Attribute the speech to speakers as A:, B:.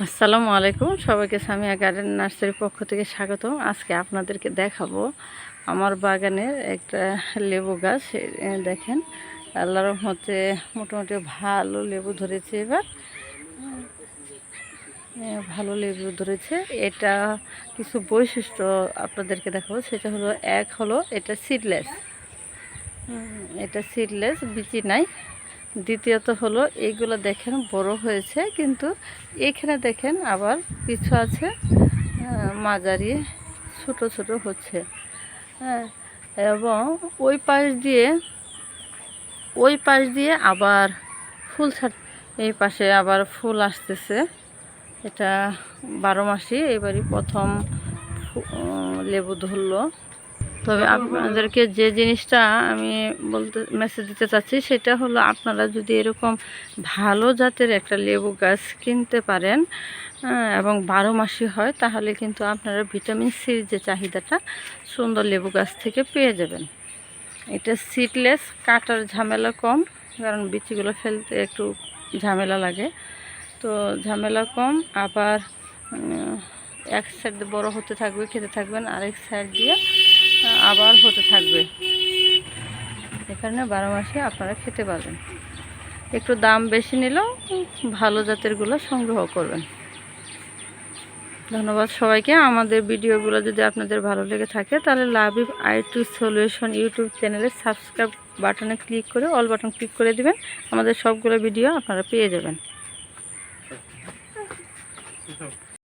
A: আসসালামু আলাইকুম, সবাইকে সামিয়া গার্ডেন নার্সারির পক্ষ থেকে স্বাগতম। আজকে আপনাদেরকে দেখাবো আমার বাগানের একটা লেবু গাছ। দেখেন, আল্লাহর রহমতে মোটামুটি ভালো লেবু ধরেছে। এবার ভালো লেবু ধরেছে। এটা কিছু বৈশিষ্ট্য আপনাদেরকে দেখাবো। সেটা হলো, এক হলো এটা সিডলেস, বিচি নাই। দ্বিতীয়ত হলো এইগুলো দেখেন বড় হয়েছে, কিন্তু এখানে দেখেন আবার কিছু আছে মাঝারি ছোট ছোট হচ্ছে। হ্যাঁ, এবং ওই পাশ দিয়ে আবার ফুল এই পাশে আবার ফুল আসতেছে। এটা 12 মাসি, এবারই প্রথম লেবু ধরলো। তবে আপনাদেরকে যে জিনিসটা আমি মেসেজ দিতে চাচ্ছি, সেটা হলো, আপনারা যদি এরকম ভালো জাতের একটা লেবু গাছ কিনতে পারেন এবং 12 মাসি হয়, তাহলে কিন্তু আপনারা ভিটামিন সির যে চাহিদাটা সুন্দর লেবু গাছ থেকে পেয়ে যাবেন। এটা সিডলেস, কাটার ঝামেলা কম, কারণ বিচিগুলো ফেলতে একটু ঝামেলা লাগে, তো ঝামেলা কম। আবার এক সাইড দিয়ে বড়ো হতে থাকবে, খেতে থাকবেন, আরেক সাইড দিয়ে আবার হতে থাকবে। এখানে 12 মাসে আপনারা খেতে পারবেন। একটু দাম বেশি নিলেও ভালো জাতেরগুলো সংগ্রহ করবেন। ধন্যবাদ সবাইকে। আমাদের ভিডিওগুলো যদি আপনাদের ভালো লেগে থাকে, তাহলে লাভিভ আই2 সলিউশন ইউটিউব চ্যানেলে সাবস্ক্রাইব বাটনে ক্লিক করে অল বাটন ক্লিক করে দিবেন। আমাদের সবগুলো ভিডিও আপনারা পেয়ে যাবেন।